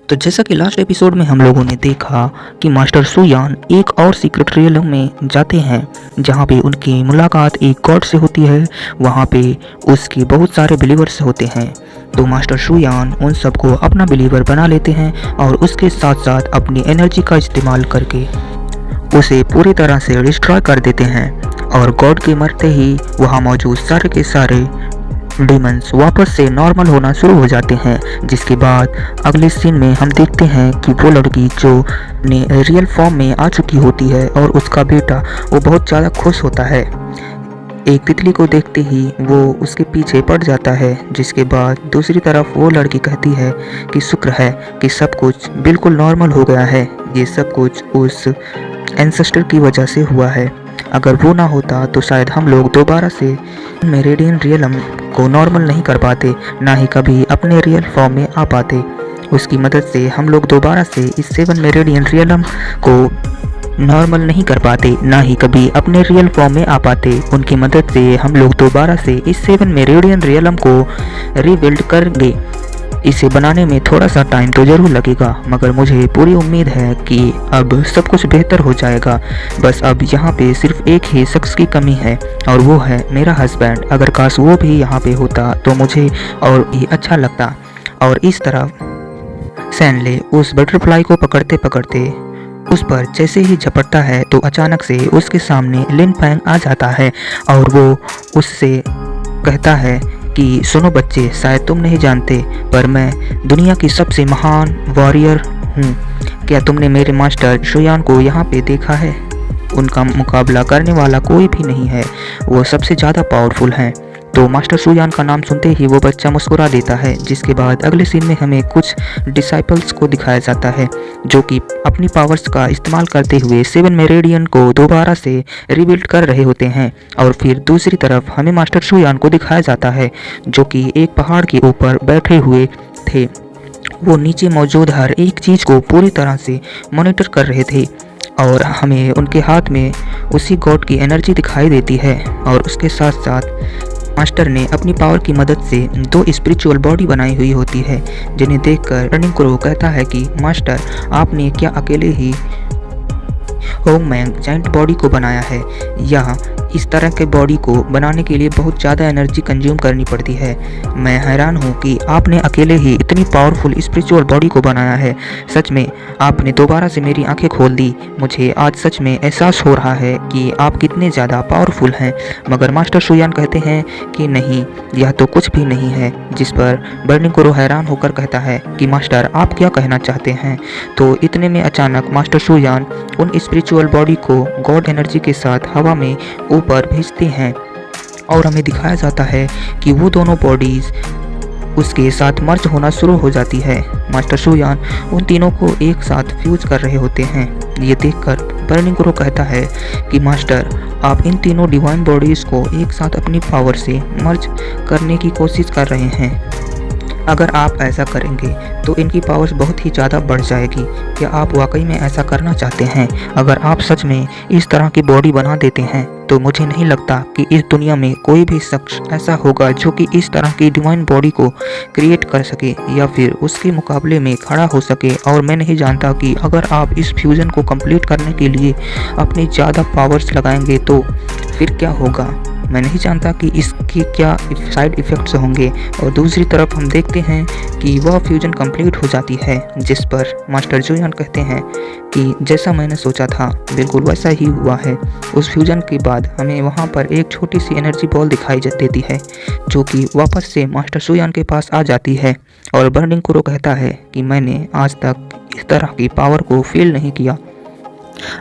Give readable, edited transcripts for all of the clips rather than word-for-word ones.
तो जैसा कि लास्ट एपिसोड में हम लोगों ने देखा कि मास्टर सुयान एक और सीक्रेट रियलम में जाते हैं जहां पे उनकी मुलाकात एक गॉड से होती है। वहां पे उसके बहुत सारे बिलीवर्स होते हैं। तो मास्टर सुयान उन सबको अपना बिलीवर बना लेते हैं और उसके साथ साथ अपनी एनर्जी का इस्तेमाल करके उसे पूरी तरह से डिस्ट्रॉय कर देते हैं। और गॉड के मरते ही वहाँ मौजूद सारे के सारे डीमंस वापस से नॉर्मल होना शुरू हो जाते हैं। जिसके बाद अगले सीन में हम देखते हैं कि वो लड़की जो ने रियल फॉर्म में आ चुकी होती है और उसका बेटा वो बहुत ज़्यादा खुश होता है। एक तितली को देखते ही वो उसके पीछे पड़ जाता है। जिसके बाद दूसरी तरफ वो लड़की कहती है कि शुक्र है कि सब कुछ बिल्कुल नॉर्मल हो गया है। ये सब कुछ उस एंसेस्टर की वजह से हुआ है। अगर वो ना होता तो शायद हम लोग दोबारा से मेरेडियन रियलम को नॉर्मल नहीं कर पाते, ना ही कभी अपने रियल फॉर्म में आ पाते। उसकी मदद से हम लोग दोबारा से इस 7 मेरेडियन रियलम को नॉर्मल नहीं कर पाते, ना ही कभी अपने रियल फॉर्म में आ पाते। उनकी मदद से हम लोग दोबारा से इस 7 मेरेडियन रियलम को रीबिल्ड करेंगे। इसे बनाने में थोड़ा सा टाइम तो ज़रूर लगेगा, मगर मुझे पूरी उम्मीद है कि अब सब कुछ बेहतर हो जाएगा। बस अब यहाँ पे सिर्फ एक ही शख्स की कमी है और वो है मेरा हस्बैंड। अगर काश वो भी यहाँ पे होता तो मुझे और भी अच्छा लगता। और इस तरफ सैनले उस बटरफ्लाई को पकड़ते पकड़ते उस पर जैसे ही झपटता है तो अचानक से उसके सामने लिन फैंग आ जाता है और वो उससे कहता है कि सुनो बच्चे, शायद तुम नहीं जानते पर मैं दुनिया की सबसे महान वॉरियर हूँ। क्या तुमने मेरे मास्टर सुयान को यहाँ पे देखा है? उनका मुकाबला करने वाला कोई भी नहीं है, वो सबसे ज़्यादा पावरफुल हैं। तो मास्टर सुयान का नाम सुनते ही वो बच्चा मुस्कुरा देता है। जिसके बाद अगले सीन में हमें कुछ डिसाइपल्स को दिखाया जाता है जो कि अपनी पावर्स का इस्तेमाल करते हुए 7 मेरेडियन को दोबारा से रिबिल्ड कर रहे होते हैं। और फिर दूसरी तरफ हमें मास्टर सुयान को दिखाया जाता है जो कि एक पहाड़ के ऊपर बैठे हुए थे। वो नीचे मौजूद हर एक चीज़ को पूरी तरह से मॉनिटर कर रहे थे और हमें उनके हाथ में उसी गॉड की एनर्जी दिखाई देती है। और उसके साथ साथ मास्टर ने अपनी पावर की मदद से 2 स्पिरिचुअल बॉडी बनाई हुई होती है, जिन्हें देखकर रनिंग क्रो कहता है कि मास्टर, आपने क्या अकेले ही होंगमैंग जाइंट बॉडी को बनाया है? या इस तरह के बॉडी को बनाने के लिए बहुत ज़्यादा एनर्जी कंज्यूम करनी पड़ती है। मैं हैरान हूँ कि आपने अकेले ही इतनी पावरफुल स्पिरिचुअल बॉडी को बनाया है। सच में आपने दोबारा से मेरी आंखें खोल दी। मुझे आज सच में एहसास हो रहा है कि आप कितने ज़्यादा पावरफुल हैं। मगर मास्टर सुयान कहते हैं कि नहीं, यह तो कुछ भी नहीं है। जिस पर बर्निंग क्रो हैरान होकर कहता है कि मास्टर, आप क्या कहना चाहते हैं? तो इतने में अचानक मास्टर सुयान उन स्पिरिचुअल बॉडी को गॉड एनर्जी के साथ हवा में ऊपर भेजते हैं और हमें दिखाया जाता है कि वो दोनों बॉडीज उसके साथ मर्ज होना शुरू हो जाती है। मास्टर सुयान उन तीनों को एक साथ फ्यूज कर रहे होते हैं। ये देखकर बर्निंग क्रो कहता है कि मास्टर, आप इन तीनों डिवाइन बॉडीज़ को एक साथ अपनी पावर से मर्ज करने की कोशिश कर रहे हैं। अगर आप ऐसा करेंगे तो इनकी पावर्स बहुत ही ज़्यादा बढ़ जाएगी। क्या आप वाकई में ऐसा करना चाहते हैं? अगर आप सच में इस तरह की बॉडी बना देते हैं तो मुझे नहीं लगता कि इस दुनिया में कोई भी शख्स ऐसा होगा जो कि इस तरह की डिवाइन बॉडी को क्रिएट कर सके या फिर उसके मुकाबले में खड़ा हो सके। और मैं नहीं जानता कि अगर आप इस फ्यूज़न को कंप्लीट करने के लिए अपनी ज़्यादा पावर्स लगाएंगे तो फिर क्या होगा। मैं नहीं जानता कि इसके क्या साइड इफ़ेक्ट्स होंगे। और दूसरी तरफ हम देखते हैं कि वह फ्यूजन कंप्लीट हो जाती है, जिस पर मास्टर सुयान कहते हैं कि जैसा मैंने सोचा था बिल्कुल वैसा ही हुआ है। उस फ्यूजन के बाद हमें वहां पर एक छोटी सी एनर्जी बॉल दिखाई देती है जो कि वापस से मास्टर सुयान के पास आ जाती है। और बर्निंग क्रो कहता है कि मैंने आज तक इस तरह की पावर को फील नहीं किया।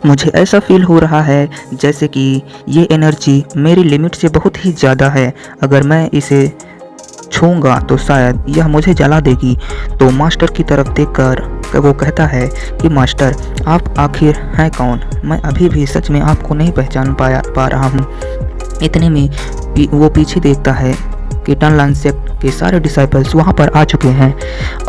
मुझे ऐसा फील हो रहा है जैसे कि ये एनर्जी मेरी लिमिट से बहुत ही ज़्यादा है। अगर मैं इसे छूँगा तो शायद यह मुझे जला देगी। तो मास्टर की तरफ देखकर वो कहता है कि मास्टर, आप आखिर हैं कौन? मैं अभी भी सच में आपको नहीं पहचान पा रहा हूँ। इतने में वो पीछे देखता है कि टनलान सेक्ट के सारे डिसाइपल्स वहाँ पर आ चुके हैं।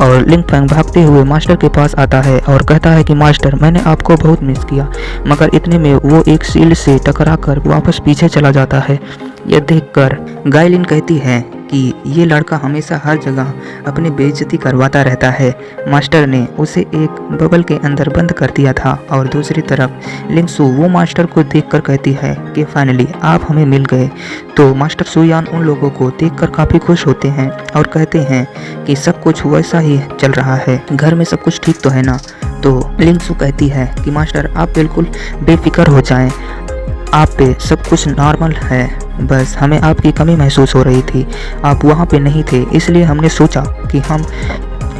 और लिंग फैंग भागते हुए मास्टर के पास आता है और कहता है कि मास्टर, मैंने आपको बहुत मिस किया। मगर इतने में वो एक शील्ड से टकराकर वापस पीछे चला जाता है। यह देखकर गायलिन कहती है कि ये लड़का हमेशा हर जगह अपनी बेइज्जती करवाता रहता है। मास्टर ने उसे एक बबल के अंदर बंद कर दिया था। और दूसरी तरफ लिंगसू वो मास्टर को देखकर कहती है कि फाइनली आप हमें मिल गए। तो मास्टर सुयान उन लोगों को देखकर काफ़ी खुश होते हैं और कहते हैं कि सब कुछ वैसा ही चल रहा है, घर में सब कुछ ठीक तो है ना। तो लिंगसू कहती है कि मास्टर आप बिल्कुल बेफिक्र हो जाएं, आप पे सब कुछ नॉर्मल है, बस हमें आपकी कमी महसूस हो रही थी। आप वहाँ पे नहीं थे, इसलिए हमने सोचा कि हम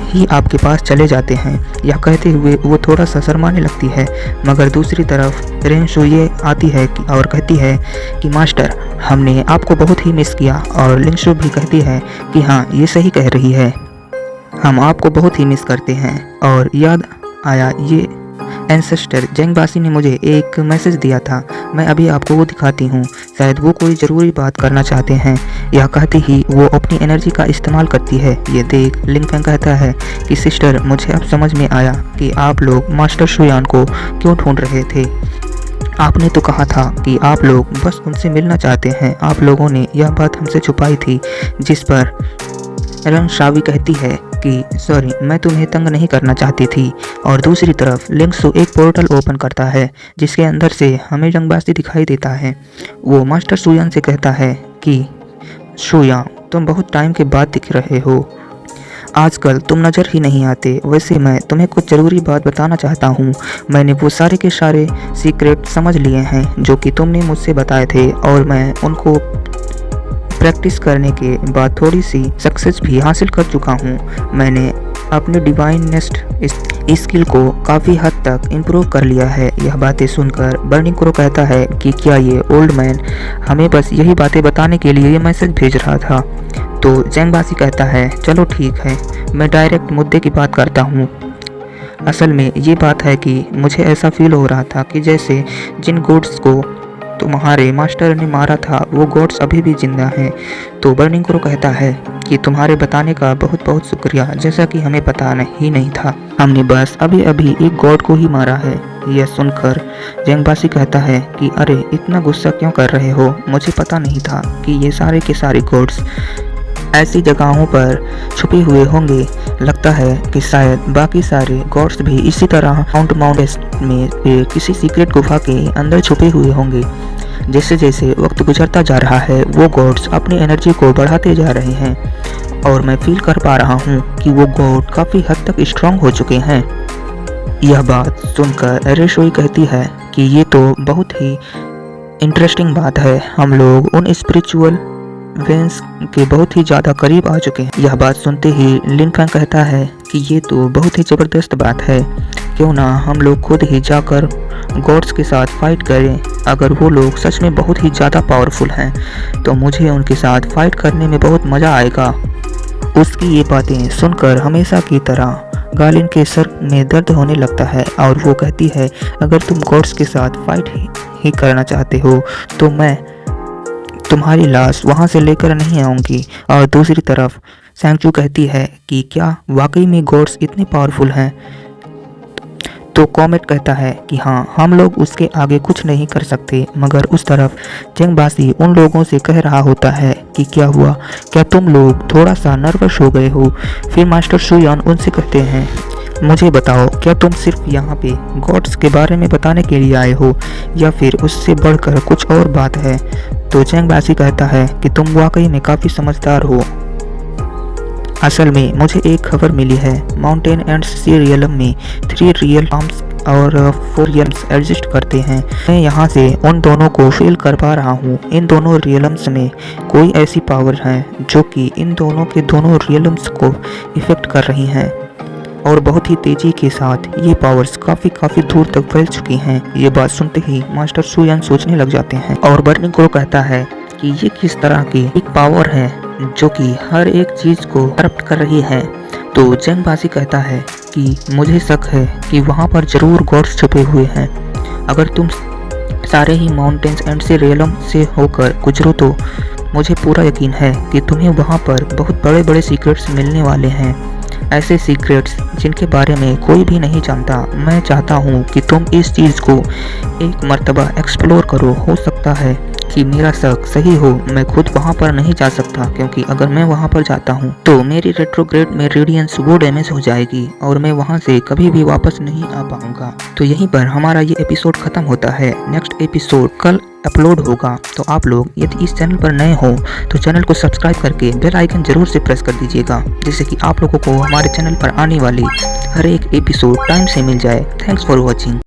ही आपके पास चले जाते हैं। यह कहते हुए वो थोड़ा सा शर्माने लगती है, मगर दूसरी तरफ रेंशो ये आती है और कहती है कि मास्टर हमने आपको बहुत ही मिस किया। और लिंगशो भी कहती है कि हाँ ये सही कह रही है, हम आपको बहुत ही मिस करते हैं। और याद आया ये एंसेस्टर जेंगबासी ने मुझे एक मैसेज दिया था, मैं अभी आपको वो दिखाती हूँ, शायद वो कोई ज़रूरी बात करना चाहते हैं। यह कहती ही वो अपनी एनर्जी का इस्तेमाल करती है। ये देख लिंगफेंग कहता है कि सिस्टर मुझे अब समझ में आया कि आप लोग मास्टर शुयान को क्यों ढूंढ रहे थे। आपने तो कहा था कि आप लोग बस उनसे मिलना चाहते हैं, आप लोगों ने यह बात हमसे छुपाई थी। जिस पर रंग शावी कहती है कि सॉरी मैं तुम्हें तंग नहीं करना चाहती थी। और दूसरी तरफ लिंगसू एक पोर्टल ओपन करता है जिसके अंदर से हमें जंगबाजी दिखाई देता है। वो मास्टर सुयान से कहता है कि शुयान तुम बहुत टाइम के बाद दिख रहे हो, आजकल तुम नज़र ही नहीं आते। वैसे मैं तुम्हें कुछ ज़रूरी बात बताना चाहता हूँ। मैंने वो सारे के सारे सीक्रेट समझ लिए हैं जो कि तुमने मुझसे बताए थे, और मैं उनको प्रैक्टिस करने के बाद थोड़ी सी सक्सेस भी हासिल कर चुका हूँ। मैंने अपने डिवाइनेस्ट स्किल को काफ़ी हद तक इम्प्रूव कर लिया है। यह बातें सुनकर बर्निंग क्रो कहता है कि क्या ये ओल्ड मैन हमें बस यही बातें बताने के लिए ये मैसेज भेज रहा था। तो जेंगबासी कहता है चलो ठीक है, मैं डायरेक्ट मुद्दे की बात करता हूँ। असल में ये बात है कि मुझे ऐसा फील हो रहा था कि जैसे जिन गोड्स को तुम्हारे मास्टर ने मारा था वो गॉड्स अभी भी जिंदा हैं। तो बर्निंग क्रो कहता है कि तुम्हारे बताने का बहुत बहुत शुक्रिया, जैसा कि हमें पता नहीं था, हमने बस अभी अभी एक गॉड को ही मारा है। यह सुनकर जेंगबासी कहता है कि अरे इतना गुस्सा क्यों कर रहे हो, मुझे पता नहीं था कि ये सारे के सारे गॉड्स ऐसी जगहों पर छुपे हुए होंगे। लगता है कि शायद बाकी सारे गॉड्स भी इसी तरह माउंट में किसी सीक्रेट गुफा के अंदर छुपे हुए होंगे। जैसे जैसे वक्त गुजरता जा रहा है वो गॉड्स अपनी एनर्जी को बढ़ाते जा रहे हैं, और मैं फील कर पा रहा हूँ कि वो गॉड काफ़ी हद तक स्ट्रांग हो चुके हैं। यह बात सुनकर रेशोई कहती है कि ये तो बहुत ही इंटरेस्टिंग बात है, हम लोग उन स्पिरिचुअल वेंस के बहुत ही ज़्यादा करीब आ चुके हैं। यह बात सुनते ही लिनफेंग कहता है कि ये तो बहुत ही ज़बरदस्त बात है, क्यों ना हम लोग खुद ही जाकर गॉड्स के साथ फाइट करें। अगर वो लोग सच में बहुत ही ज़्यादा पावरफुल हैं तो मुझे उनके साथ फाइट करने में बहुत मज़ा आएगा। उसकी ये बातें सुनकर हमेशा की तरह गालिन के सर में दर्द होने लगता है, और वो कहती है अगर तुम गॉड्स के साथ फाइट ही करना चाहते हो तो मैं तुम्हारी लाश वहाँ से लेकर नहीं आऊँगी। और दूसरी तरफ सैंगचू कहती है कि क्या वाकई में गॉड्स इतने पावरफुल हैं। तो कॉमेट कहता है कि हाँ हम लोग उसके आगे कुछ नहीं कर सकते। मगर उस तरफ जेंगबासी उन लोगों से कह रहा होता है कि क्या हुआ, क्या तुम लोग थोड़ा सा नर्वस हो गए हो। फिर मास्टर शुयान उनसे कहते हैं मुझे बताओ क्या तुम सिर्फ यहाँ पे गॉड्स के बारे में बताने के लिए आए हो या फिर उससे बढ़कर कुछ और बात है। तो जेंगबासी कहता है कि तुम वाकई में काफ़ी समझदार हो। असल में मुझे एक खबर मिली है, माउंटेन एंड सी रियलम में 3 रियल आर्म्स और 4 रियल्म्स एग्जिस्ट करते हैं। मैं यहाँ से उन दोनों को फील कर पा रहा हूँ। इन दोनों रियलम्स में कोई ऐसी पावर है जो कि इन दोनों के दोनों रियलम्स को इफेक्ट कर रही हैं, और बहुत ही तेज़ी के साथ ये पावर्स काफ़ी दूर तक फैल चुकी हैं। ये बात सुनते ही मास्टर सुयान सोचने लग जाते हैं, और बर्निंग क्रो कहता है कि ये किस तरह की एक पावर है जो कि हर एक चीज़ को करप्ट कर रही है। तो जेंगबासी कहता है कि मुझे शक है कि वहाँ पर ज़रूर गॉड्स छुपे हुए हैं। अगर तुम सारे ही माउंटेन्स एंड से रियलम से होकर गुजरो तो मुझे पूरा यकीन है कि तुम्हें वहाँ पर बहुत बड़े बड़े सीक्रेट्स मिलने वाले हैं, ऐसे सीक्रेट्स जिनके बारे में कोई भी नहीं जानता। मैं चाहता हूँ कि तुम इस चीज़ को एक मर्तबा एक्सप्लोर करो, हो सकता है कि मेरा शक सही हो, मैं खुद वहाँ पर नहीं जा सकता, क्योंकि अगर मैं वहाँ पर जाता हूँ तो मेरी रेट्रोग्रेड में रेडियंस वो डैमेज हो जाएगी और मैं वहाँ से कभी भी वापस नहीं आ पाऊंगा। तो यहीं पर हमारा ये एपिसोड खत्म होता है। नेक्स्ट एपिसोड कल अपलोड होगा। तो आप लोग यदि इस चैनल पर नए हो तो चैनल को सब्सक्राइब करके बेल आइकन जरूर से प्रेस कर दीजिएगा, जिससे कि आप लोगों को हमारे चैनल पर आने वाली हर एक एपिसोड टाइम से मिल जाए। Thanks for watching.